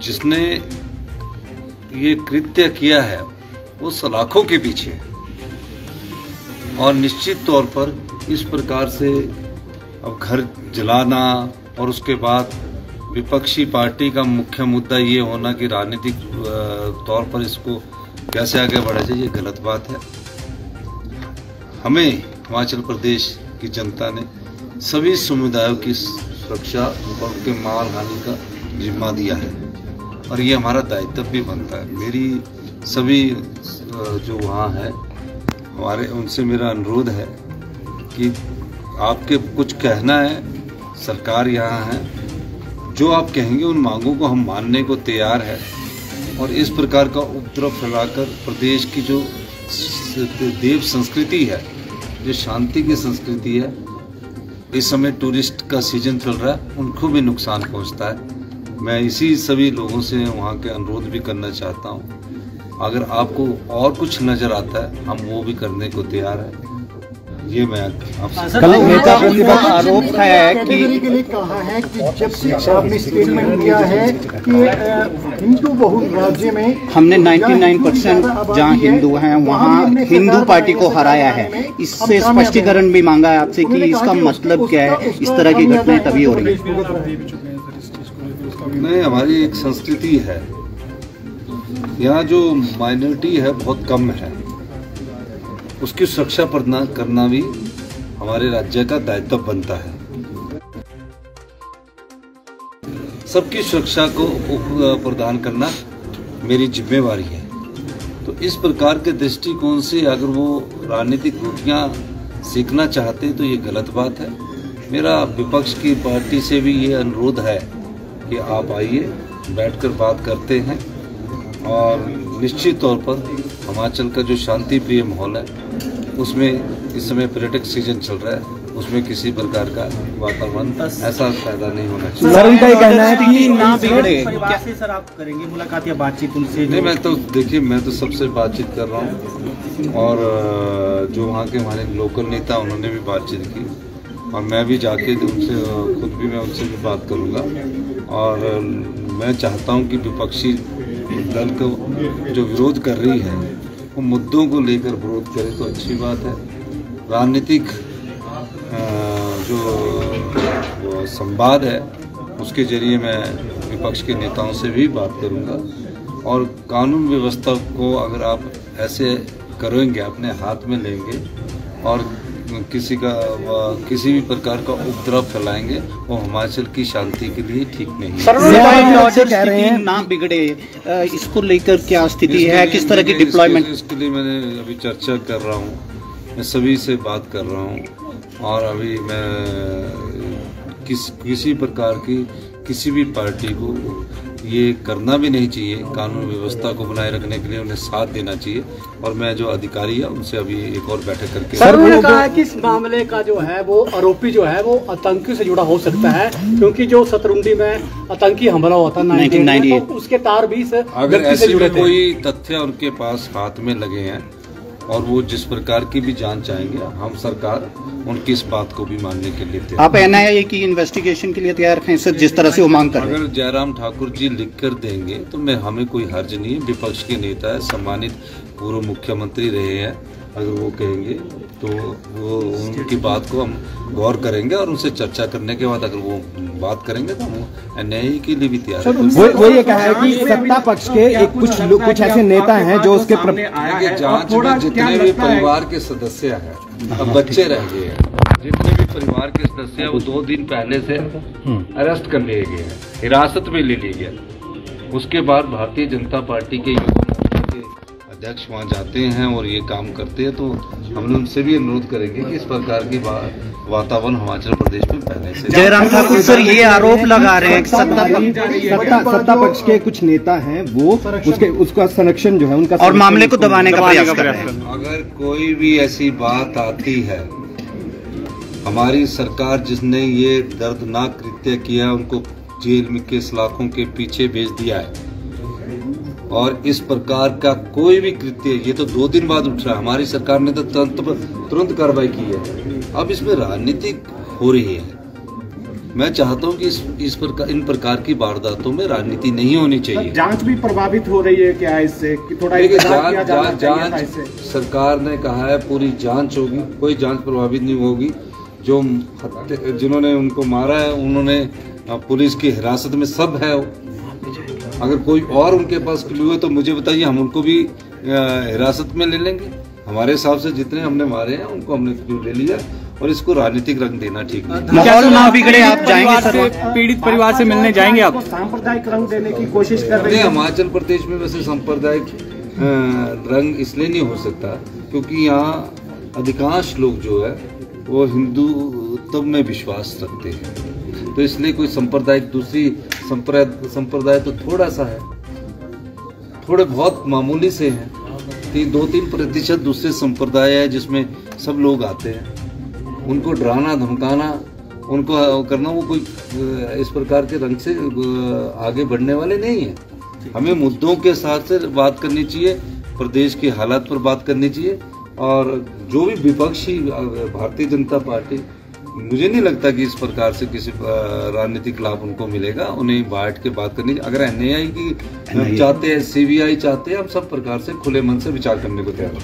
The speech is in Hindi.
जिसने ये कृत्य किया है वो सलाखों के पीछे है और निश्चित तौर पर इस प्रकार से अब घर जलाना और उसके बाद विपक्षी पार्टी का मुख्य मुद्दा ये होना कि राजनीतिक तौर पर इसको कैसे आगे बढ़ा जाए, ये गलत बात है। हमें हिमाचल प्रदेश की जनता ने सभी समुदायों की सुरक्षा और उनके माल हानि का जिम्मा दिया है और ये हमारा दायित्व भी बनता है। मेरी सभी जो वहाँ है हमारे उनसे मेरा अनुरोध है कि आपके कुछ कहना है, सरकार यहाँ है, जो आप कहेंगे उन मांगों को हम मानने को तैयार है और इस प्रकार का उपद्रव फैलाकर प्रदेश की जो देव संस्कृति है, जो शांति की संस्कृति है, इस समय टूरिस्ट का सीजन चल रहा है, उनको भी नुकसान पहुंचता है। मैं इसी सभी लोगों से वहाँ के अनुरोध भी करना चाहता हूँ, अगर आपको और कुछ नज़र आता है हम वो भी करने को तैयार है। ये मैं आपसे कल नेता प्रतिपक्ष आरोप है कि कहा है कि जब से आपने स्टेटमेंट किया है कि हिंदू बहुल राज्य में हमने 99% जहाँ हिंदू हैं वहाँ हिंदू पार्टी को हराया है, इससे स्पष्टीकरण भी मांगा है आपसे कि इसका मतलब क्या है, इस तरह की घटनाएं तभी हो रही है। नहीं, हमारी एक संस्कृति है, यहाँ जो माइनॉरिटी है बहुत कम है, उसकी सुरक्षा करना भी हमारे राज्य का दायित्व बनता है। सबकी सुरक्षा को प्रदान करना मेरी जिम्मेवारी है। तो इस प्रकार के दृष्टिकोण से अगर वो राजनीतिक रोटियां सीखना चाहते हैं तो ये गलत बात है। मेरा विपक्ष की पार्टी से भी ये अनुरोध है कि आप आइए, बैठकर बात करते हैं और निश्चित तौर पर हिमाचल का जो शांति प्रिय माहौल है उसमें इस समय पर्यटक सीजन चल रहा है, उसमें किसी प्रकार का वातावरण ऐसा पैदा नहीं होना चाहिए। सर उनका ये कहना है कि ना बिगड़े। कैसे सर आप करेंगे मुलाकात या बातचीत उनसे? नहीं, मैं तो देखिए मैं तो सबसे बातचीत कर रहा हूँ और जो वहाँ के हमारे लोकल नेता उन्होंने भी बातचीत की और मैं भी जाके उनसे खुद भी मैं उनसे भी बात करूँगा और मैं चाहता हूँ कि विपक्षी दल को जो विरोध कर रही है वो मुद्दों को लेकर विरोध करे तो अच्छी बात है। राजनीतिक जो संवाद है उसके जरिए मैं विपक्ष के नेताओं से भी बात करूंगा और कानून व्यवस्था को अगर आप ऐसे करेंगे, अपने हाथ में लेंगे और किसी भी प्रकार का उपद्रव फैलाएंगे वो हिमाचल की शांति के लिए ठीक नहीं है। सर कह रहे हैं ना बिगड़े, इसको लेकर क्या स्थिति है, किस तरह की डिप्लॉयमेंट? इसके लिए मैंने अभी चर्चा कर रहा हूँ, मैं सभी से बात कर रहा हूँ और अभी मैं किसी प्रकार की किसी भी पार्टी को ये करना भी नहीं चाहिए। कानून व्यवस्था को बनाए रखने के लिए उन्हें साथ देना चाहिए और मैं जो अधिकारी है उनसे अभी एक और बैठक करके सर उन्होंने कहा है कि इस मामले का जो है वो आरोपी जो है वो आतंकी से जुड़ा हो सकता है, क्योंकि जो सतरुंडी में आतंकी हमला हुआ था 1998 तो उसके तार भी अगर ऐसे कोई तथ्य उनके पास हाथ में लगे हैं और वो जिस प्रकार की भी जांच चाहेंगे, हम सरकार उनकी इस बात को भी मानने के लिए तैयार। आप एनआईए की इन्वेस्टिगेशन के लिए तैयार हैं सर, जिस तरह से वो मांग कर रहे हैं? अगर जयराम ठाकुर जी लिख कर देंगे तो हमें कोई हर्ज नहीं है। विपक्ष के नेता है, सम्मानित पूर्व मुख्यमंत्री रहे हैं, अगर वो कहेंगे तो वो उनकी बात को हम गौर करेंगे और उनसे चर्चा करने के बाद अगर वो बात करेंगे तो हम एनआईए के लिए भी तैयार हैं। वो ये कहा है कि सत्ता पक्ष के कुछ ऐसे नेता हैं जो उसके जांच में जितने भी परिवार के सदस्य हैं, अब बच्चे रह गए हैं, जितने भी परिवार के सदस्य हैं वो 2 दिन पहले से अरेस्ट कर लिए गए हैं, हिरासत में ले लिए गए। उसके बाद भारतीय जनता पार्टी के अध्यक्ष वहाँ जाते हैं और ये काम करते हैं, तो हम उनसे भी अनुरोध करेंगे कि इस प्रकार की वातावरण हिमाचल प्रदेश में पहले से। जयराम ठाकुर सर ये आरोप लगा रहे हैं सत्ता पक्ष के कुछ नेता हैं वो उसका संरक्षण जो है उनका और मामले को दबाने का प्रयास कर रहे हैं। अगर कोई भी ऐसी बात आती है, हमारी सरकार जिसने ये दर्दनाक कृत्य किया उनको जेल के सलाखों के पीछे भेज दिया है और इस प्रकार का कोई भी कृत्य, ये तो 2 दिन बाद उठ रहा है, हमारी सरकार ने तो तुरंत कार्रवाई की है। अब इसमें राजनीति हो रही है, मैं चाहता हूं कि इन प्रकार की वारदातों में राजनीति नहीं होनी चाहिए। जांच भी प्रभावित हो रही है क्या इससे कि थोड़ा इंतजार किया जाना चाहिए था इससे? सरकार ने कहा है पूरी जांच होगी, कोई जांच प्रभावित नहीं होगी। जो जिन्होंने उनको मारा है उन्होंने पुलिस की हिरासत में सब है। अगर कोई और उनके पास क्लू है तो मुझे बताइए, हम उनको भी हिरासत में ले लेंगे। हमारे हिसाब से जितने हमने मारे हैं उनको हमने क्लू ले लिया और इसको राजनीतिक रंग देना ठीक नहीं। माहौल ना बिगड़े, आप जाएंगे सर? पीड़ित परिवार से मिलने जाएंगे आप? सांप्रदायिक रंग देने की कोशिश कर रहे हैं। हिमाचल प्रदेश में वैसे सांप्रदायिक रंग इसलिए नहीं हो सकता क्योंकि यहाँ अधिकांश लोग जो है वो हिंदुत्व में विश्वास रखते हैं, तो इसलिए कोई सांप्रदायिक दूसरी संप्रदाय तो थोड़ा सा है, थोड़े बहुत मामूली से हैं। 2-3% दूसरे संप्रदाय है जिसमें सब लोग आते हैं। उनको डराना धमकाना, उनको करना, वो कोई इस प्रकार के रंग से आगे बढ़ने वाले नहीं है। हमें मुद्दों के साथ से बात करनी चाहिए, प्रदेश के हालात पर बात करनी चाहिए। और जो भी विपक्षी भारतीय जनता पार्टी, मुझे नहीं लगता कि इस प्रकार से किसी राजनीतिक लाभ उनको मिलेगा। उन्हें बैठ के बात करनी, अगर NIA की चाहते हैं, CBI चाहते हैं, हम सब प्रकार से खुले मन से विचार करने को तैयार हैं।